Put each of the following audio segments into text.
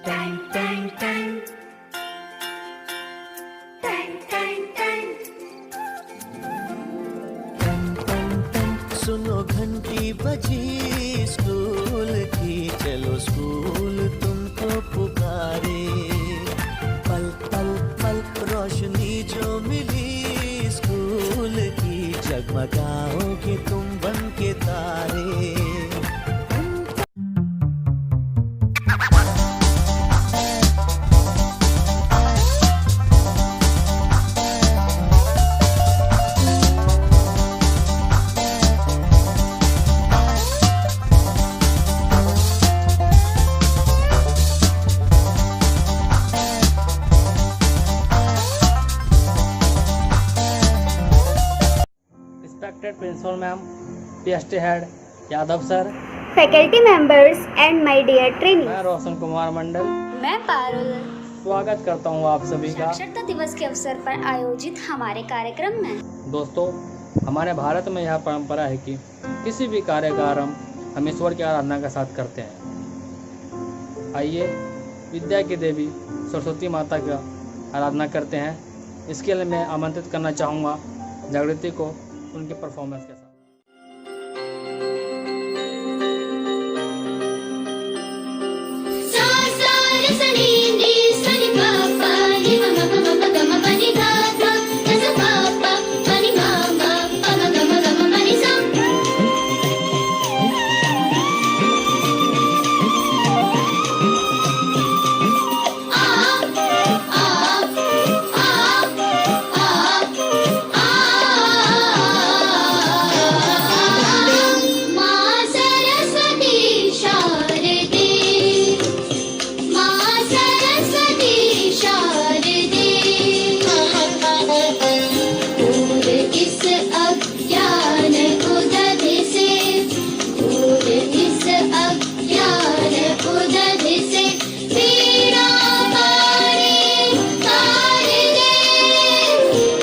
Tang, tang, tang. Tang, tang, tang. टन टन टन सुनो घंटी बजी स्कूल की, चलो स्कूल तुमको पुकारे। पल पल पल रोशनी जो मिली स्कूल की, जगमगाओगे तुम बन के तारे। Respected Principal Ma'am, PST Head Yadav sir, faculty members and my dear training. मैं रोशन कुमार मंडल मैं पारुल। स्वागत करता हूँ आप सभी का साक्षरता दिवस के अवसर पर आयोजित हमारे कार्यक्रम में। दोस्तों, हमारे भारत में यह परंपरा है कि किसी भी कार्य का आरंभ हम ईश्वर की आराधना के साथ करते हैं। आइए विद्या की देवी सरस्वती माता का आराधना करते हैं। इसके लिए मैं आमंत्रित करना चाहूँगा जागृति को उनके परफॉर्मेंस के साथ। Sa sa re sa ni ni sa ni pa pa ni ma ma ma ma ga ma pa ni da da da sa pa pa pa ni ma ma pa ma ga ma pa ni sa. माँ सरस्वती शारदे, माँ सरस्वती शारदे, दूर इस अज्ञान उदध से, दूर इस अज्ञान उदध से, पीड़ा वाणी तार दे,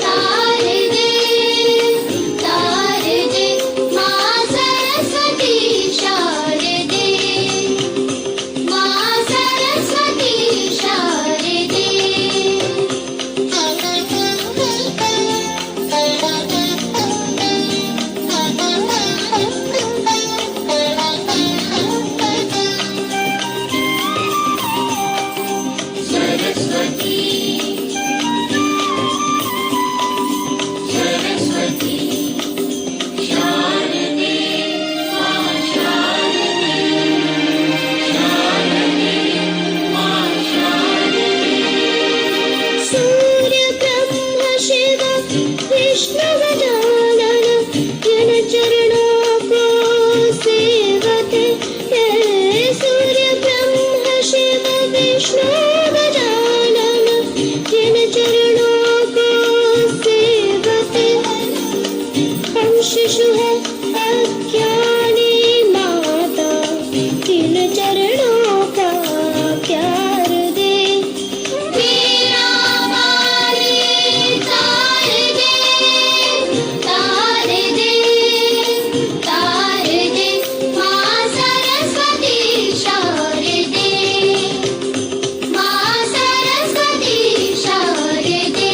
तार दे, तार दे, माँ सरस्वती शारदे, माँ सरस्वती शारदे। सरस्वती, सरस्वती शारदे, माँ शारदे, शारदे, माँ शारदे। सूर्य ब्रह्म शिव विष्णु गजानन, जिन चरणों को सेवते हैं। सूर्य ब्रह्म शिव विष्णु गजानन, जिन चरणों को सेवते हम शिशु है अज्ञानी माता, जिन चरणों का प्यार दे। वीणा वाली तार दे, तार दे, तार दे, माँ सरस्वती शारदे, माँ सरस्वती शारदे।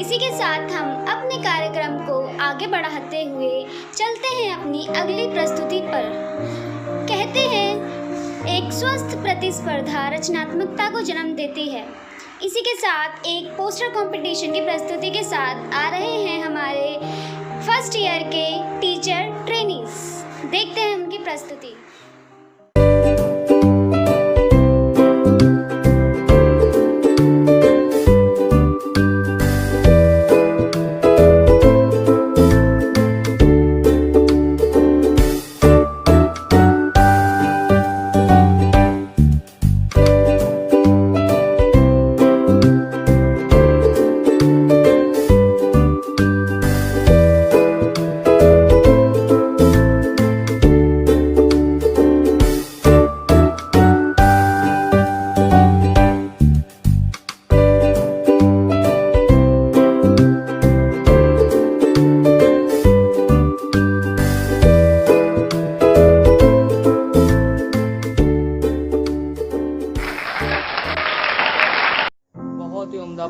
इसी के साथ हम अपने कार्यक्रम को आगे बढ़ाते हुए चलते हैं अपनी अगली प्रस्तुति पर। कहते हैं एक स्वस्थ प्रतिस्पर्धा रचनात्मकता को जन्म देती है। इसी के साथ एक पोस्टर कंपटीशन की प्रस्तुति के साथ आ रहे हैं हमारे फर्स्ट ईयर के टीचर ट्रेनीज। देखते हैं उनकी प्रस्तुति।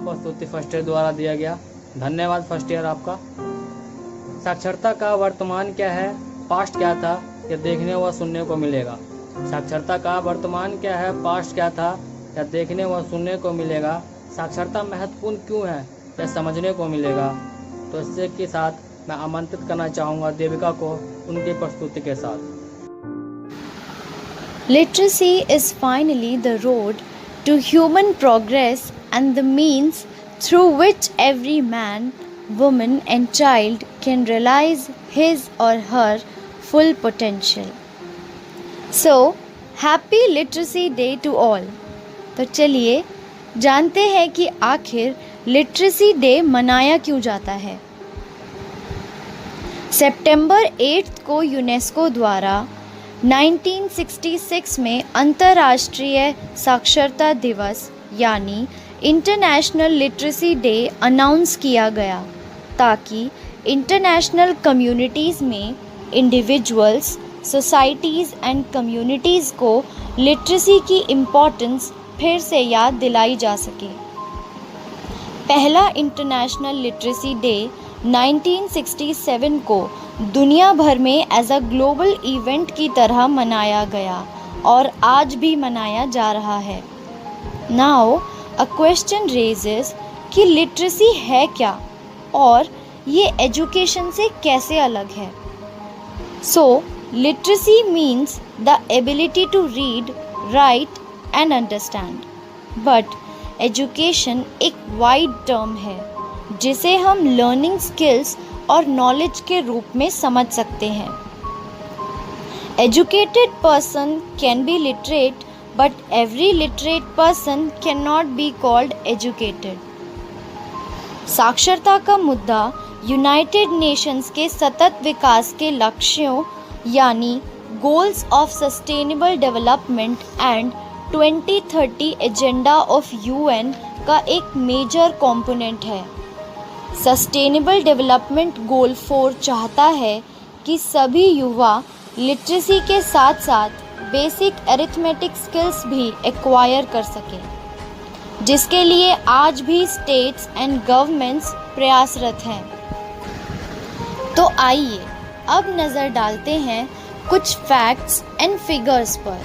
प्रस्तुति फर्स्ट ईयर द्वारा दिया गया। धन्यवाद फर्स्ट ईयर आपका। साक्षरता का वर्तमान क्या है, पास्ट क्या था, यह देखने व सुनने को मिलेगा। साक्षरता का वर्तमान क्या है, पास्ट क्या था, यह देखने व सुनने को मिलेगा। साक्षरता महत्वपूर्ण क्यों है, यह समझने को मिलेगा। तो इससे के साथ मैं आमंत्रित करना चाहूँगा देविका को उनकी प्रस्तुति के साथ। Literacy is finally the road to human progress and the means through which every man, woman and child can realize his or her full potential. So, happy Literacy Day to all. तो चलिए जानते हैं कि आखिर literacy day मनाया क्यों जाता है। सितंबर 8 को यूनेस्को द्वारा 1966 में अंतर्राष्ट्रीय साक्षरता दिवस यानी इंटरनेशनल लिटरेसी डे अनाउंस किया गया ताकि इंटरनेशनल कम्युनिटीज़ में इंडिविजुअल्स, सोसाइटीज़ एंड कम्युनिटीज़ को लिटरेसी की इम्पोर्टेंस फिर से याद दिलाई जा सके। पहला इंटरनेशनल लिटरेसी डे 1967 को दुनिया भर में एज अ ग्लोबल इवेंट की तरह मनाया गया और आज भी मनाया जा रहा है। नाउ अ क्वेश्चन रेजेस कि लिटरेसी है क्या और ये एजुकेशन से कैसे अलग है। So literacy means the ability to read, write and understand. But education एक वाइड टर्म है जिसे हम लर्निंग स्किल्स और नॉलेज के रूप में समझ सकते हैं। Educated person can be literate but every literate person cannot be called educated. साक्षरता का मुद्दा यूनाइटेड नेशंस के सतत विकास के लक्ष्यों यानी goals of sustainable development and 2030 agenda of UN का एक मेजर कंपोनेंट है। सस्टेनेबल डेवलपमेंट गोल 4 चाहता है कि सभी युवा लिटरेसी के साथ साथ बेसिक अरिथमेटिक स्किल्स भी एक्वायर कर सकें, जिसके लिए आज भी स्टेट्स एंड गवर्नमेंट्स प्रयासरत हैं। तो आइए अब नज़र डालते हैं कुछ फैक्ट्स एंड फिगर्स पर।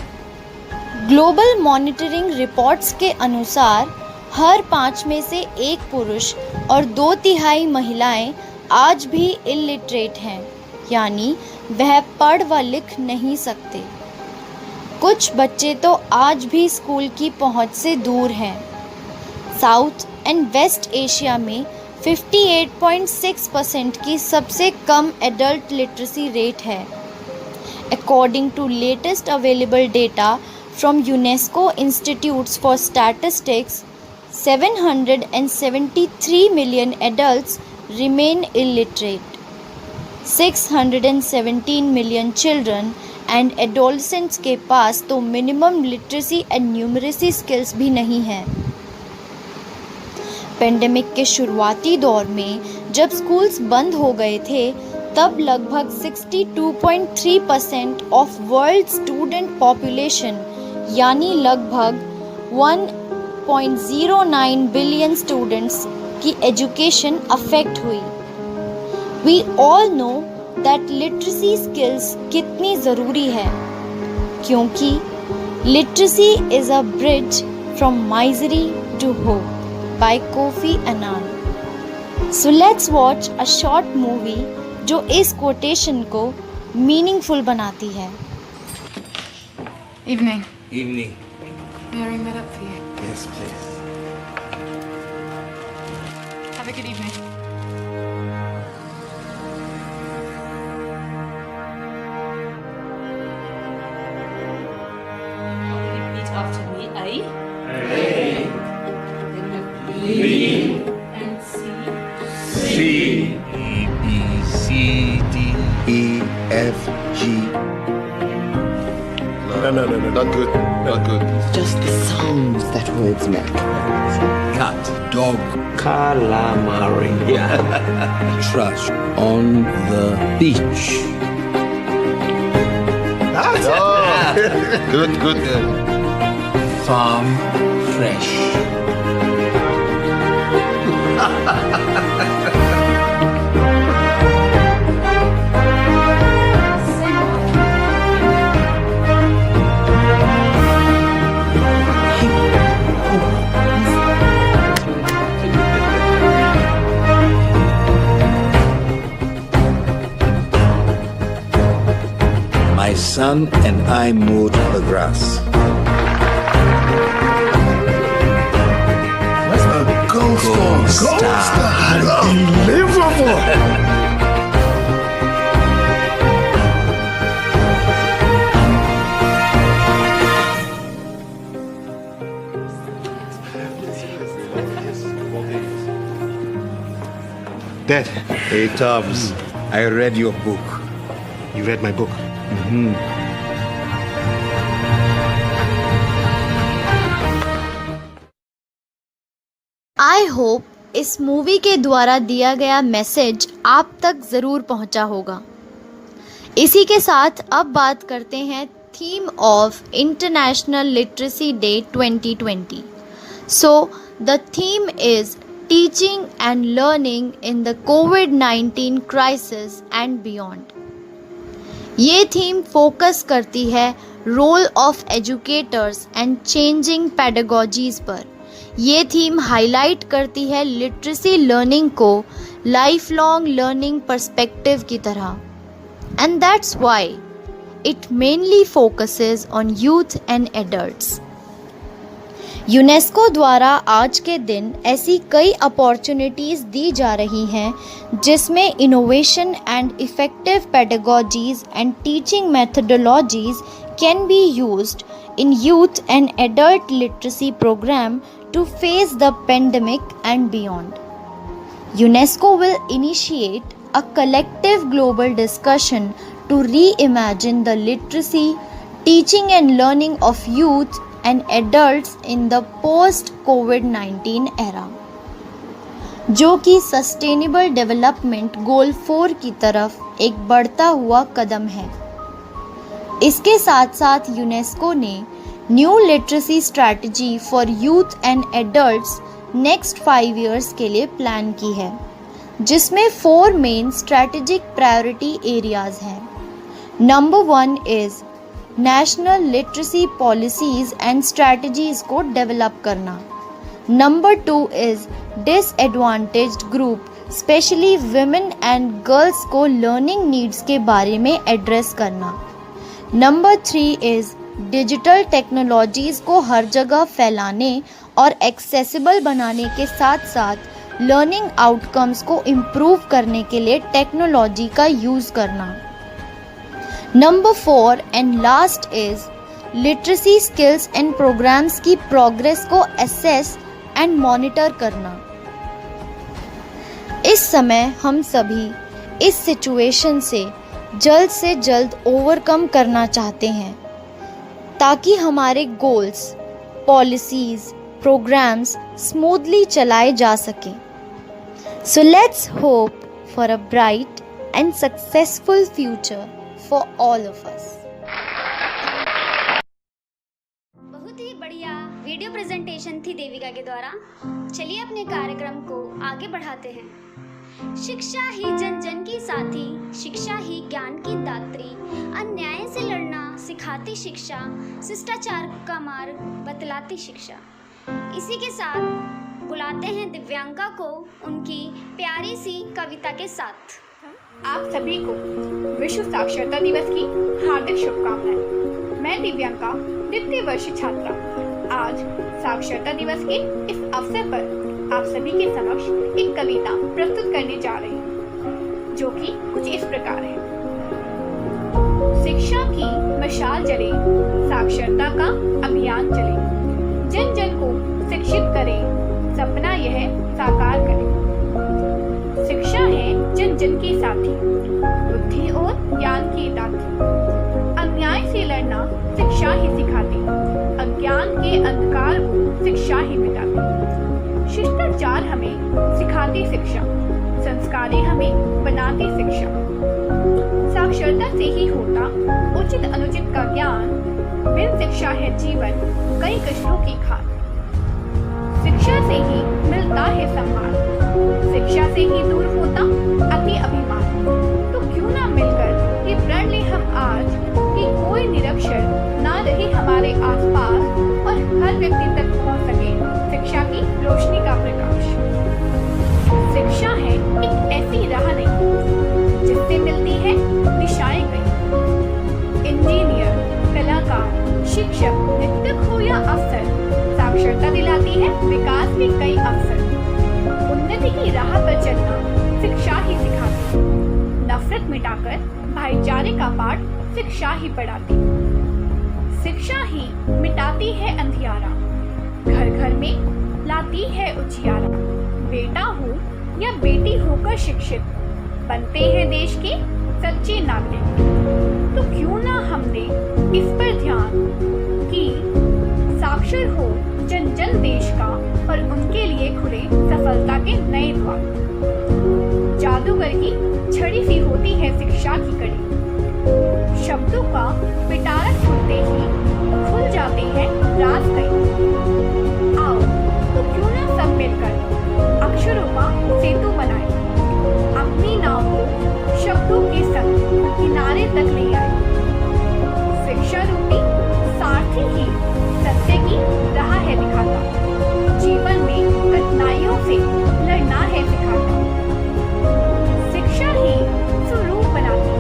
ग्लोबल मॉनिटरिंग रिपोर्ट्स के अनुसार हर 5 में से 1 पुरुष और 2/3 महिलाएं आज भी इलिटरेट हैं, यानी वह पढ़ व लिख नहीं सकते। कुछ बच्चे तो आज भी स्कूल की पहुंच से दूर हैं। साउथ एंड वेस्ट एशिया में 58.6% की सबसे कम एडल्ट लिटरेसी रेट है। According to latest available data from UNESCO institutes for statistics, 773 million adults remain illiterate. 617 million children and adolescents के पास तो minimum literacy and numeracy skills भी नहीं है। पेंडेमिक के शुरुआती दौर में जब स्कूल्स बंद हो गए थे तब लगभग 62.3% ऑफ वर्ल्ड स्टूडेंट पॉपुलेशन यानी लगभग 1.09 बिलियन स्टूडेंट्स की एजुकेशन अफेक्ट हुई। We all know that literacy skills कितनी ज़रूरी है, क्योंकि literacy is a bridge from misery to hope by Kofi Annan. So let's watch a short movie जो इस कोटेशन को मीनिंगफुल बनाती है। Evening. Evening. May I ring that up for you? Yes, please. Have a good evening. Repeat after me. I. Then and C. A, B, C, D, E, F, G. No, not good. Not good. Just the sounds that words make. Cat, dog, calamari. Trash on the beach. Good. Farm fresh. My son and I mowed the grass. A gold star. Unbelievable. Dad, Hey, Tubbs, I read your book. you read my book. I hope इस movie के द्वारा दिया गया message आप तक ज़रूर पहुंचा होगा। इसी के साथ अब बात करते हैं theme of international literacy day 2020। So the theme is teaching and learning in the कोविड-19 क्राइसिस एंड बियॉन्ड। ये थीम फोकस करती है role of educators and changing pedagogies पर। ये थीम हाईलाइट करती है लिटरेसी लर्निंग को लाइफ लॉन्ग लर्निंग पर्सपेक्टिव की तरह, and that's why it mainly focuses on youth and adults. UNESCO द्वारा आज के दिन ऐसी कई अपॉर्चुनिटीज़ दी जा रही हैं जिसमें innovation and effective pedagogies and teaching methodologies can be used in youth and adult literacy program to face the pandemic and beyond. UNESCO will initiate a collective global discussion to reimagine the literacy, teaching and learning of youth and adults in the post-COVID-19 era, जो कि sustainable development goal 4 की तरफ एक बढ़ता हुआ कदम है। इसके साथ साथ यूनेस्को ने new literacy strategy for youth and adults next 5 years के लिए प्लान की है, जिसमें 4 मेन स्ट्रैटेजिक प्रायोरिटी एरियाज हैं। Number 1 is national literacy policies and strategies को डेवलप करना। Number 2 is disadvantaged group specially women and girls को लर्निंग नीड्स के बारे में एड्रेस करना। नंबर 3 इज़ डिजिटल टेक्नोलॉजीज़ को हर जगह फैलाने और एक्सेसिबल बनाने के साथ साथ लर्निंग आउटकम्स को इम्प्रूव करने के लिए टेक्नोलॉजी का यूज़ करना। Number 4 and last is literacy skills and programmes की प्रोग्रेस को असेस एंड मॉनिटर करना। इस समय हम सभी इस सिचुएशन से जल्द ओवरकम करना चाहते हैं ताकि हमारे गोल्स, पॉलिसीज़, प्रोग्राम्स स्मूथली चलाए जा सकें। So let's hope for a bright and successful future for all of us. बहुत ही बढ़िया वीडियो प्रेजेंटेशन थी देविका पत्रिका के द्वारा। चलिए अपने कार्यक्रम को आगे बढ़ाते हैं। शिक्षा ही जन जन की साथी, शिक्षा ही ज्ञान की दात्री, अन्याय से लड़ना सिखाती शिक्षा, शिष्टाचार का मार्ग बतलाती शिक्षा। इसी के साथ बुलाते हैं दिव्यांका को उनकी प्यारी सी कविता के साथ। आप सभी को विश्व साक्षरता दिवस की हार्दिक शुभकामनाएं। मैं दिव्यांका, द्वितीय वर्ष छात्रा, आज साक्षरता दिवस के इस अवसर पर आप सभी के समक्ष एक कविता प्रस्तुत करने जा रही हूँ, जो कि कुछ इस प्रकार है। शिक्षा की मशाल जले, साक्षरता का अभियान चले, जन जन को शिक्षित करे, सपना यह साकार करे। शिक्षा है जन जन की साथी, बुद्धि और ज्ञान की दाती, अन्याय से लड़ना शिक्षा ही सिखाती, अज्ञान के अंधकार को शिक्षा ही मिटाती। शिष्टाचार हमें सिखाती शिक्षा, संस्कारी हमें बनाती शिक्षा। साक्षरता से ही होता उचित अनुचित का ज्ञान, बिन शिक्षा है जीवन कई कष्टों की खान। शिक्षा से ही मिलता है सम्मान, शिक्षा से ही दूर होता अति अभिमान। तो क्यों ना मिलकर ये प्रण ले हम आज कि कोई निरक्षर ना रहे हमारे आसपास और हर व्यक्ति तक पहुंच सके शिक्षा की रोशनी का प्रकाश। शिक्षा है एक ऐसी राह नहीं जिससे मिलती है दिशाएं कई। इंजीनियर, कलाकार, शिक्षक, नृत्यक हो या अफसर, साक्षरता दिलाती है विकास के कई अवसर। उन्नति की राह पर चलना शिक्षा ही सिखाती, नफरत मिटाकर भाईचारे का पाठ शिक्षा ही पढ़ाती। शिक्षा ही मिटाती है अंधियारा, घर घर में लाती है उजियारा। बेटा हो या बेटी होकर शिक्षित, बनते हैं देश के सच्चे नागरिक। तो क्यों ना हमने इस पर ध्यान कि साक्षर हो जन जन देश का और उनके लिए खुले सफलता के नए द्वार। जादूगर की छड़ी सी होती है शिक्षा की कड़ी, शब्दों का पिटारा खुलते ही खुल जाते हैं राज कई। आओ तो क्यों ना सब मिलकर अक्षरों का सेतु बनाए, अपनी नाव को शब्दों के संग किनारे तक ले आए। शिक्षा रूपी सारथी ही सत्य की राह है दिखाता, जीवन में कठिनाइयों से लड़ना है सिखाता। शिक्षा ही स्वरूप बनाती,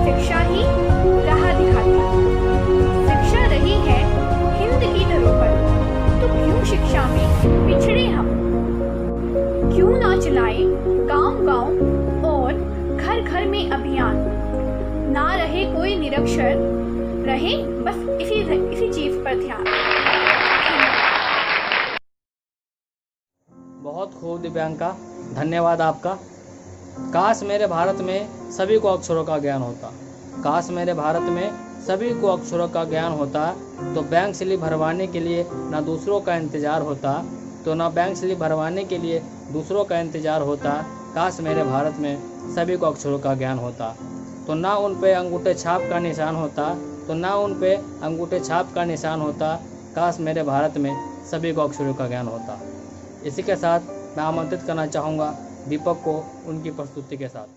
शिक्षा ही राह दिखाती। शिक्षा रही है हिंद की धरोहर, तो क्यों शिक्षा में पिछड़े हम। क्यों ना चलाए गांव-गांव और घर घर में अभियान, ना रहे कोई निरक्षर, रहे बस इसी चीज पर ध्यान। बहुत खूब दिव्यांका, धन्यवाद आपका। काश मेरे भारत में सभी को अक्षरों का ज्ञान होता, काश मेरे भारत में सभी को अक्षरों का ज्ञान होता, तो बैंक स्लिप भरवाने के लिए ना दूसरों का इंतज़ार होता, बैंक स्लिप भरवाने के लिए दूसरों का इंतज़ार होता। काश मेरे भारत में सभी को अक्षरों का ज्ञान होता, तो ना उन पे अंगूठे छाप का निशान होता, काश मेरे भारत में सभी को अक्षरों का ज्ञान होता। इसी के साथ मैं आमंत्रित करना चाहूँगा दीपक को उनकी प्रस्तुति के साथ।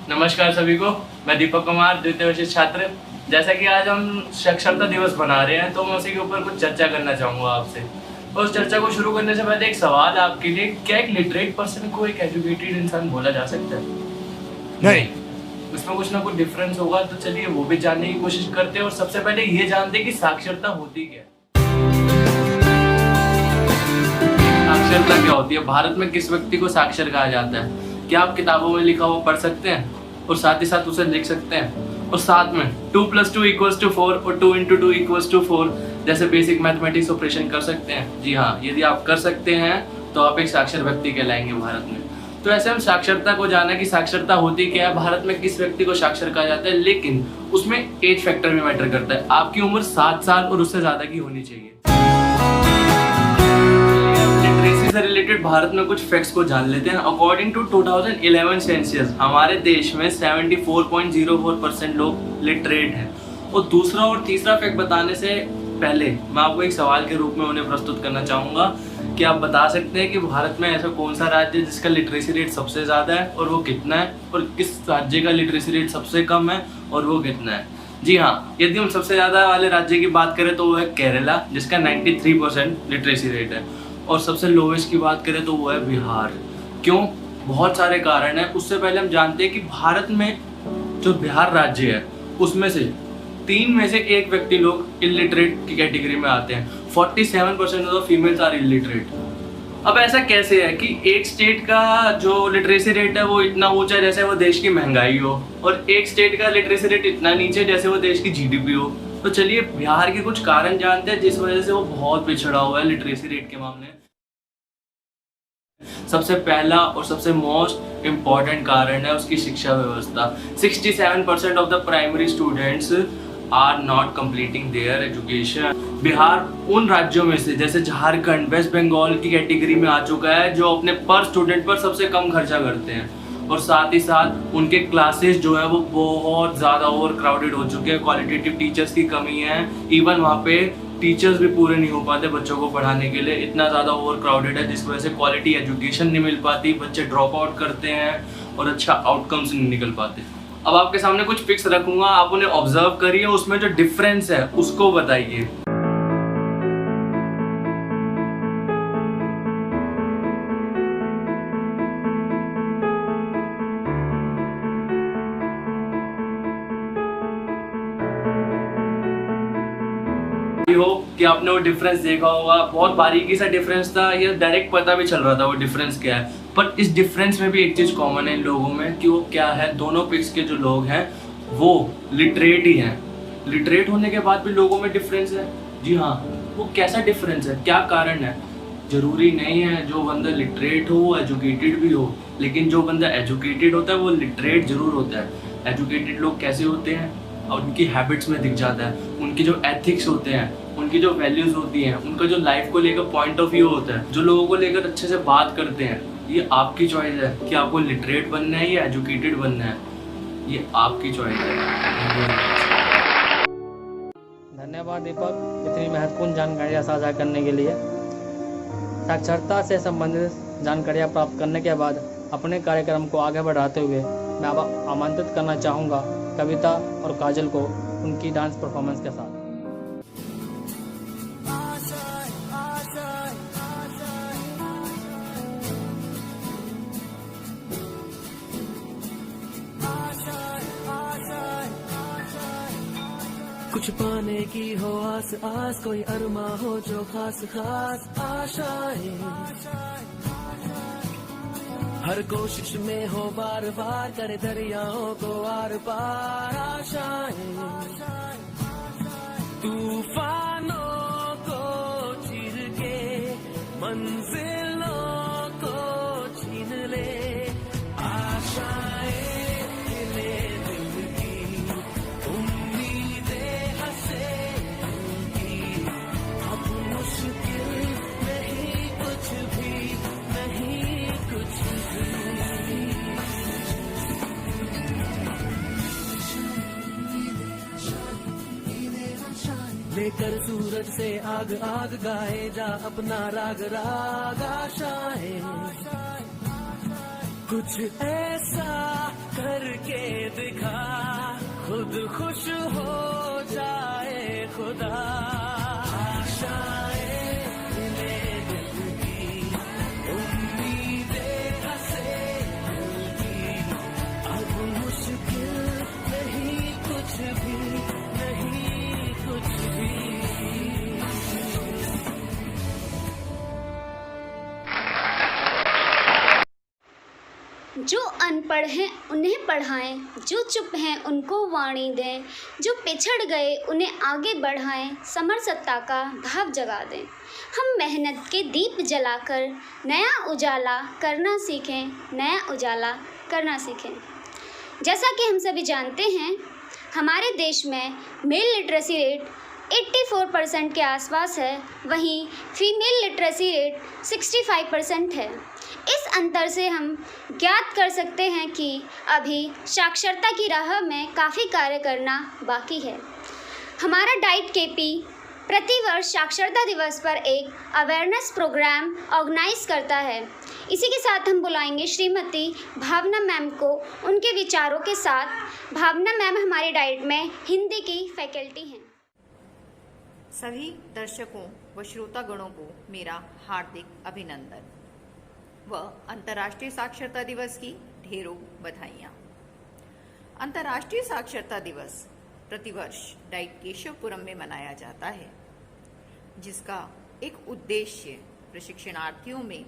नमस्कार सभी को, मैं दीपक कुमार, द्वितीय वर्ष छात्र। जैसा कि आज हम साक्षरता दिवस मना रहे हैं, तो मैं उसी के ऊपर कुछ चर्चा करना चाहूँगा आपसे। और उस चर्चा को शुरू करने से पहले एक सवाल आपके लिए, क्या एक लिटरेट पर्सन को एक एजुकेटेड इंसान बोला जा सकता है? नहीं, उसमें कुछ ना कुछ डिफरेंस होगा। तो चलिए वो भी जानने की कोशिश करते हैं और सबसे पहले ये जानते हैं कि साक्षरता होती क्या है। साक्षरता क्या होती है? भारत में किस व्यक्ति को साक्षर कहा जाता है? क्या आप किताबों में लिखा हुआ पढ़ सकते हैं और साथ ही साथ उसे लिख सकते हैं, और साथ में 2 + 2 = 4 और 2 × 2 = 4 जैसे बेसिक मैथमेटिक्स ऑपरेशन कर सकते हैं? जी हाँ, यदि आप कर सकते हैं तो आप एक साक्षर व्यक्ति कहलाएंगे भारत में। तो ऐसे हम साक्षरता को जाना कि साक्षरता होती क्या है, भारत में किस व्यक्ति को साक्षर कहा जाता है, लेकिन उसमें एज फैक्टर भी मैटर करता है। आपकी उम्र 7 साल और उससे ज्यादा की होनी चाहिए। लिटरेसी से रिलेटेड भारत में कुछ फैक्ट्स को जान लेते हैं। अकॉर्डिंग टू 2011 सेंसस हमारे देश में 74.04% लोग लिटरेट हैं। और दूसरा और तीसरा फैक्ट बताने से पहले मैं आपको एक सवाल के रूप में उन्हें प्रस्तुत करना चाहूँगा कि आप बता सकते हैं कि भारत में ऐसा कौन सा राज्य है जिसका लिटरेसी रेट सबसे ज़्यादा है और वो कितना है, और किस राज्य का लिटरेसी रेट सबसे कम है और वो कितना है। जी हाँ, यदि हम सबसे ज़्यादा वाले राज्य की बात करें तो वो है केरला, जिसका 93% लिटरेसी रेट है, और सबसे लोवेस्ट की बात करें तो वो है बिहार। क्यों? बहुत सारे कारण हैं। उससे पहले हम जानते हैं कि भारत में जो बिहार राज्य है उसमें से 3 में से 1 व्यक्ति लोग इलिटरेट की कैटेगरी में आते हैं। 47% ऑफ फीमेल्स आर इलिटरेट। अब ऐसा कैसे है कि एक स्टेट का जो लिटरेसी रेट है वो इतना ऊंचा जैसे वो देश की महंगाई हो, और एक स्टेट का लिटरेसी रेट इतना नीचे जैसे वो देश की जीडीपी हो। तो चलिए बिहार के कुछ कारण जानते हैं जिस वजह से वो बहुत पिछड़ा हुआ है लिटरेसी रेट के मामले में। सबसे पहला और सबसे मोस्ट इम्पॉर्टेंट कारण है उसकी शिक्षा व्यवस्था। 67% of the primary students are not completing their education. Bihar उन राज्यों में से, जैसे झारखंड, वेस्ट बंगाल की कैटेगरी में आ चुका है जो अपने पर स्टूडेंट पर सबसे कम खर्चा करते हैं, और साथ ही साथ उनके क्लासेस जो है वो बहुत ज़्यादा ओवर क्राउडेड हो चुके हैं। क्वालिटेटिव टीचर्स की कमी है, इवन वहाँ पे टीचर्स भी पूरे नहीं हो पाते बच्चों को पढ़ाने के लिए, इतना ज़्यादा ओवर क्राउडेड है, जिस वजह से क्वालिटी एजुकेशन नहीं मिल पाती, बच्चे ड्रॉप आउट करते हैं और अच्छा आउटकम्स नहीं निकल पाते। अब आपके सामने कुछ फिक्स रखूँगा, आप उन्हें ऑब्जर्व करिए, उसमें जो डिफरेंस है उसको बताइए। हो कि आपने वो डिफरेंस देखा होगा, बहुत बारीकी सा डिफरेंस था, ये डायरेक्ट पता भी चल रहा था वो डिफरेंस क्या है। पर इस डिफरेंस में भी एक चीज़ कॉमन है इन लोगों में कि वो क्या है, दोनों पिक्स के जो लोग हैं वो लिटरेट ही हैं। लिटरेट होने के बाद भी लोगों में डिफरेंस है। जी हाँ, वो कैसा डिफरेंस है, क्या कारण है? ज़रूरी नहीं है जो बंदा लिटरेट हो वो एजुकेटेड भी हो, लेकिन जो बंदा एजुकेटेड होता है वो लिटरेट ज़रूर होता है। एजुकेटेड लोग कैसे होते हैं और उनकी हैबिट्स में दिख जाता है, उनके जो एथिक्स होते हैं, उनकी जो वैल्यूज़ होती हैं, उनका जो लाइफ को लेकर पॉइंट ऑफ व्यू होता है, जो लोगों को लेकर अच्छे से बात करते हैं। ये आपकी चॉइस है कि आपको लिटरेट बनना है या एजुकेटेड बनना है, ये आपकी चॉइस है। धन्यवाद दीपक, इतनी महत्वपूर्ण जानकारियाँ साझा करने के लिए। साक्षरता से संबंधित जानकारियाँ प्राप्त करने के बाद अपने कार्यक्रम को आगे बढ़ाते हुए मैं अब आमंत्रित करना चाहूँगा कविता और काजल को उनकी डांस परफॉर्मेंस के साथ। कुछ पाने की हो आस आस, कोई अरमा हो जो खास खास आशाएं, हर कोशिश में हो बार बार, करे दरियाओं को आर पार आशाएं, तूफानों को चीर के मंजिलों को छीन ले, आशाएं खिले दिल की, उम्मीदें हंसे दिल की, अब मुश्किल नहीं कुछ भी, नहीं कुछ भी। लेकर सूरज से आग आग गाए जा अपना राग राग आशाएं, कुछ ऐसा करके दिखा खुद खुश हो जाए खुदा, आशाएं मिले दिल की, उम्मीदें हंसे दिल की, अब मुश्किल नहीं कुछ भी, नहीं कुछ भी। जो अनपढ़ हैं उन्हें पढ़ाएं, जो चुप हैं उनको वाणी दें, जो पिछड़ गए उन्हें आगे बढ़ाएं, समरसता का भाव जगा दें। हम मेहनत के दीप जलाकर नया उजाला करना सीखें, नया उजाला करना सीखें। जैसा कि हम सभी जानते हैं, हमारे देश में मेल लिटरेसी रेट 84% के आसपास है, वहीं फीमेल लिटरेसी रेट 65% है। इस अंतर से हम ज्ञात कर सकते हैं कि अभी साक्षरता की राह में काफ़ी कार्य करना बाकी है। हमारा डाइट केपी प्रतिवर्ष साक्षरता दिवस पर एक अवेयरनेस प्रोग्राम ऑर्गेनाइज करता है। इसी के साथ हम बुलाएंगे श्रीमती भावना मैम को उनके विचारों के साथ। भावना मैम हमारी डाइट में हिंदी की फैकल्टी हैं। सभी दर्शकों व श्रोतागणों को मेरा हार्दिक अभिनंदन व अंतर्राष्ट्रीय साक्षरता दिवस की ढेरों बधाइयाँ। अंतर्राष्ट्रीय साक्षरता दिवस प्रतिवर्ष डाइट केशवपुरम में मनाया जाता है, जिसका एक उद्देश्य प्रशिक्षणार्थियों में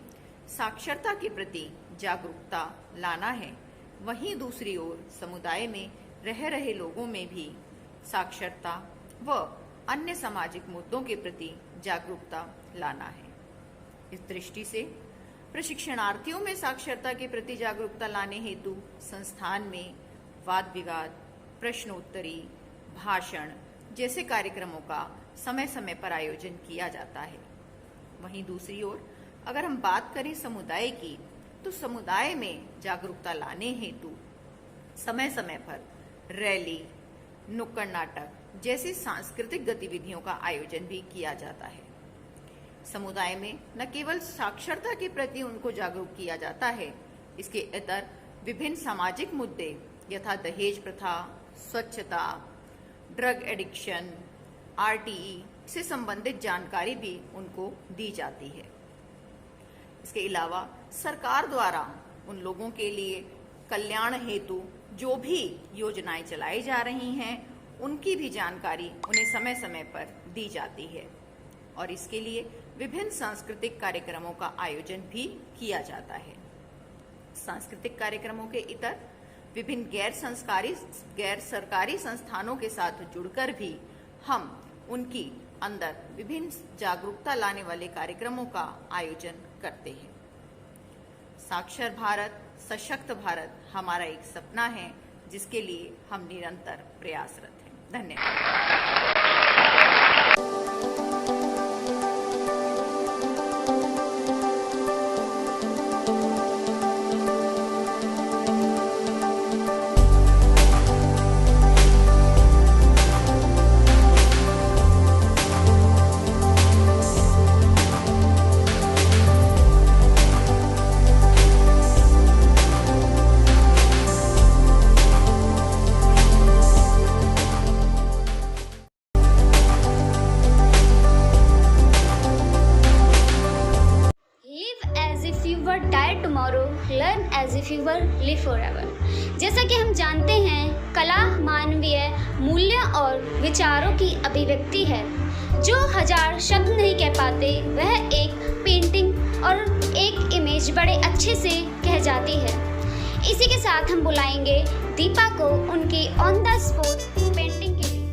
साक्षरता के प्रति जागरूकता लाना है। वहीं दूसरी ओर समुदाय में रह रहे लोगों में भी साक्षरता व अन्य सामाजिक मुद्दों के प्रति जागरूकता लाना है। इस दृष्टि से प्रशिक्षणार्थियों में साक्षरता के प्रति जागरूकता लाने हेतु संस्थान में वाद विवाद, प्रश्नोत्तरी, भाषण जैसे कार्यक्रमों का समय समय पर आयोजन किया जाता है। वहीं दूसरी ओर अगर हम बात करें समुदाय की, तो समुदाय में जागरूकता लाने हेतु समय समय पर रैली, नुक्कड़ नाटक जैसी सांस्कृतिक गतिविधियों का आयोजन भी किया जाता है। समुदाय में न केवल साक्षरता के प्रति उनको जागरूक किया जाता है, इसके इतर विभिन्न सामाजिक मुद्दे यथा दहेज प्रथा, स्वच्छता, ड्रग एडिक्शन, आरटीई से संबंधित जानकारी भी उनको दी जाती है। इसके अलावा सरकार द्वारा उन लोगों के लिए कल्याण हेतु जो भी योजनाएं चलाई जा रही हैं, उनकी भी जानकारी उन्हें समय समय पर दी जाती है और इसके लिए विभिन्न सांस्कृतिक कार्यक्रमों का आयोजन भी किया जाता है। सांस्कृतिक कार्यक्रमों के इतर विभिन्न गैर सरकारी संस्थानों के साथ जुड़कर भी हम उनकी अंदर विभिन्न जागरूकता लाने वाले कार्यक्रमों का आयोजन करते हैं। साक्षर भारत, सशक्त भारत हमारा एक सपना है, जिसके लिए हम निरंतर प्रयासरत हैं। धन्यवाद। Learn as if you were live forever. जैसा कि हम जानते हैं, कला मानवीय मूल्यों और विचारों की अभिव्यक्ति है। जो हजार शब्द नहीं कह पाते, वह एक पेंटिंग और एक इमेज बड़े अच्छे से कह जाती है। इसी के साथ हम बुलाएंगे दीपा को उनकी ऑन द स्पॉट पेंटिंग के लिए।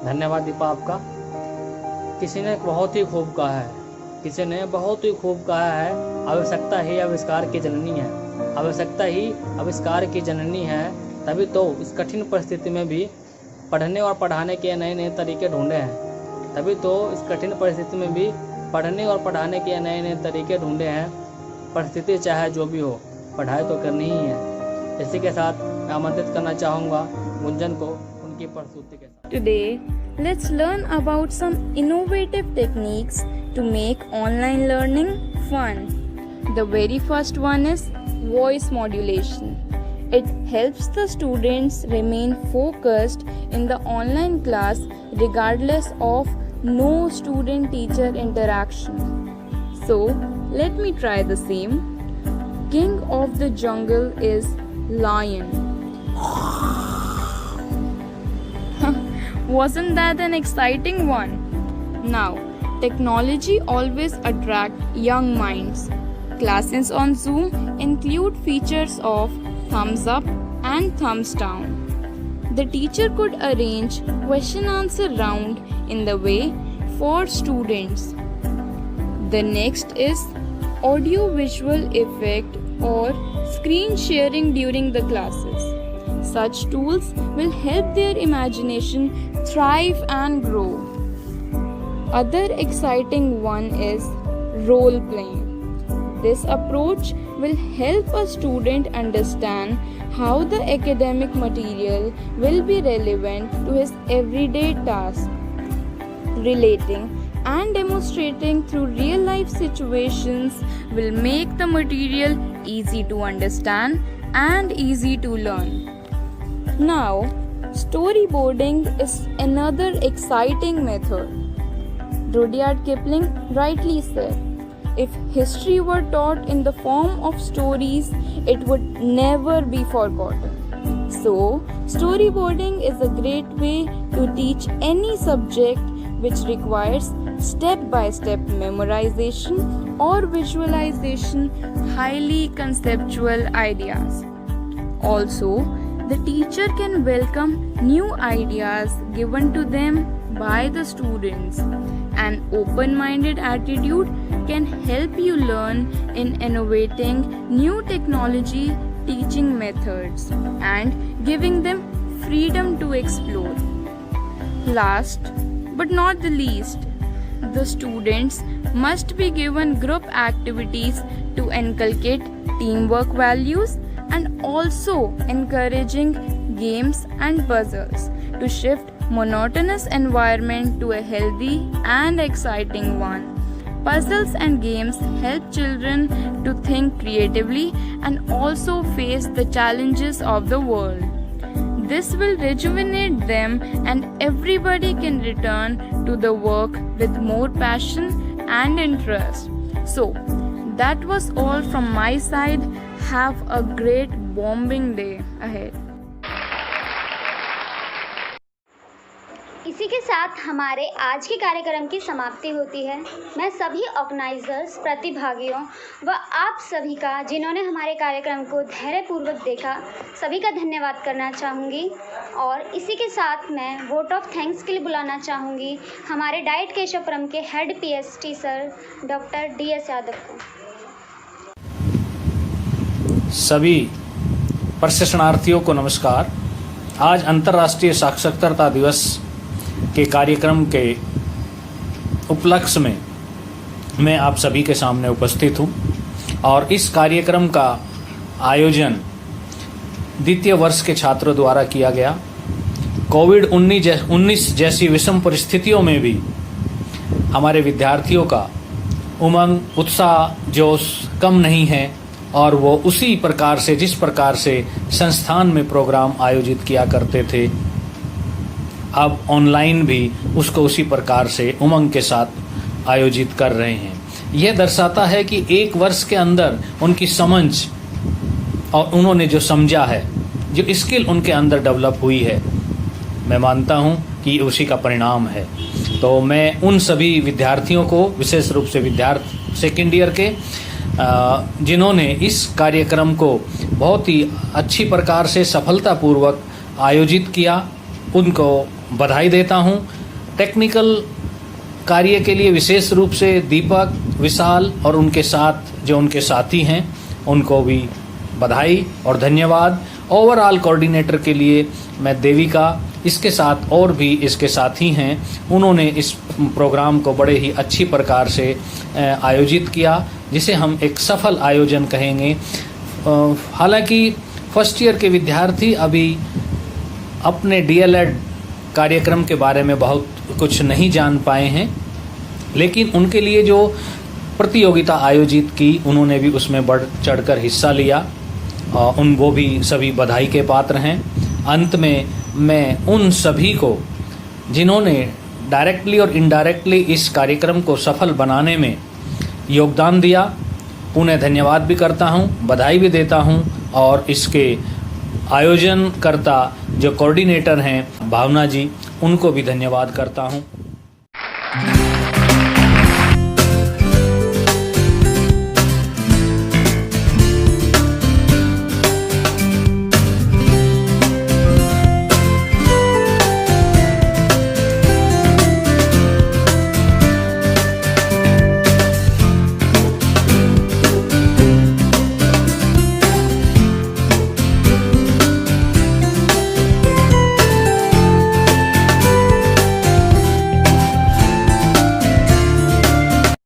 धन्यवाद दीपा आपका। किसी ने बहुत ही खूब कहा है, किसी ने बहुत ही खूब कहा है, आवश्यकता ही आविष्कार की जननी है, आवश्यकता ही आविष्कार की जननी है। तभी तो इस कठिन परिस्थिति में भी पढ़ने और पढ़ाने के नए नए तरीके ढूंढे हैं, तभी तो इस कठिन परिस्थिति में भी पढ़ने और पढ़ाने के नए नए तरीके ढूंढे हैं। परिस्थिति चाहे जो भी हो, पढ़ाई तो करनी ही है। इसी के साथ मैं आमंत्रित करना चाहूँगा गुंजन को उनकी प्रस्तुति के साथ। Today, let's learn about some innovative techniques to make online learning fun. The very first one is voice modulation. It helps the students remain focused in the online class regardless of no student-teacher interaction. So, let me try the same. King of the jungle is lion. Wasn't that an exciting one? Now, technology always attracts young minds. Classes on Zoom include features of thumbs up and thumbs down. The teacher could arrange question answer round in the way for students. The next is audio visual effect or screen sharing during the classes. Such tools will help their imagination thrive and grow. Other exciting one is role playing. This approach will help a student understand how the academic material will be relevant to his everyday task. Relating and demonstrating through real life situations will make the material easy to understand and easy to learn. Now, storyboarding is another exciting method. Rudyard Kipling rightly said, if history were taught in the form of stories, it would never be forgotten. So, storyboarding is a great way to teach any subject which requires step-by-step memorization or visualization highly conceptual ideas. Also, the teacher can welcome new ideas given to them by the students. An open-minded attitude can help you learn in innovating new technology teaching methods and giving them freedom to explore. Last but not the least, the students must be given group activities to inculcate teamwork values and also encouraging games and puzzles to shift monotonous environment to a healthy and exciting one. Puzzles and games help children to think creatively and also face the challenges of the world. This will rejuvenate them and everybody can return to the work with more passion and interest. So, that was all from my side. Have a great bombing day ahead. इसी के साथ हमारे आज के कार्यक्रम की समाप्ति होती है। मैं सभी ऑर्गेनाइजर्स, प्रतिभागियों व आप सभी का जिन्होंने हमारे कार्यक्रम को धैर्यपूर्वक देखा, सभी का धन्यवाद करना चाहूँगी। और इसी के साथ मैं वोट ऑफ थैंक्स के लिए बुलाना चाहूँगी हमारे डाइट केशवपुरम के head PST sir doctor DS Yadav को। सभी प्रशिक्षणार्थियों को नमस्कार। आज अंतर्राष्ट्रीय साक्षरता दिवस के कार्यक्रम के उपलक्ष्य में मैं आप सभी के सामने उपस्थित हूं और इस कार्यक्रम का आयोजन द्वितीय वर्ष के छात्रों द्वारा किया गया। कोविड-19 जैसी विषम परिस्थितियों में भी हमारे विद्यार्थियों का उमंग, उत्साह, जोश कम नहीं है और वो उसी प्रकार से जिस प्रकार से संस्थान में प्रोग्राम आयोजित किया करते थे, अब ऑनलाइन भी उसको उसी प्रकार से उमंग के साथ आयोजित कर रहे हैं। यह दर्शाता है कि एक वर्ष के अंदर उनकी समझ और उन्होंने जो समझा है, जो स्किल उनके अंदर डेवलप हुई है, मैं मानता हूं कि उसी का परिणाम है। तो मैं उन सभी विद्यार्थियों को, विशेष रूप से विद्यार्थी सेकेंड ईयर के, जिन्होंने इस कार्यक्रम को बहुत ही अच्छी प्रकार से सफलतापूर्वक आयोजित किया, उनको बधाई देता हूं। टेक्निकल कार्य के लिए विशेष रूप से दीपक, विशाल और उनके साथ जो उनके साथी हैं उनको भी बधाई और धन्यवाद। ओवरऑल कोऑर्डिनेटर के लिए मैं देविका, इसके साथ और भी इसके साथी हैं, उन्होंने इस प्रोग्राम को बड़े ही अच्छी प्रकार से आयोजित किया, जिसे हम एक सफल आयोजन कहेंगे। हालांकि फर्स्ट ईयर के विद्यार्थी अभी अपने डीएलएड कार्यक्रम के बारे में बहुत कुछ नहीं जान पाए हैं, लेकिन उनके लिए जो प्रतियोगिता आयोजित की उन्होंने भी उसमें बढ़ चढ़कर हिस्सा लिया। वो भी सभी बधाई के पात्र हैं। अंत में मैं उन सभी को जिन्होंने डायरेक्टली और इनडायरेक्टली इस कार्यक्रम को सफल बनाने में योगदान दिया, उन्हें धन्यवाद भी करता हूं, बधाई भी देता हूं और इसके आयोजनकर्ता जो कोऑर्डिनेटर हैं भावना जी, उनको भी धन्यवाद करता हूं।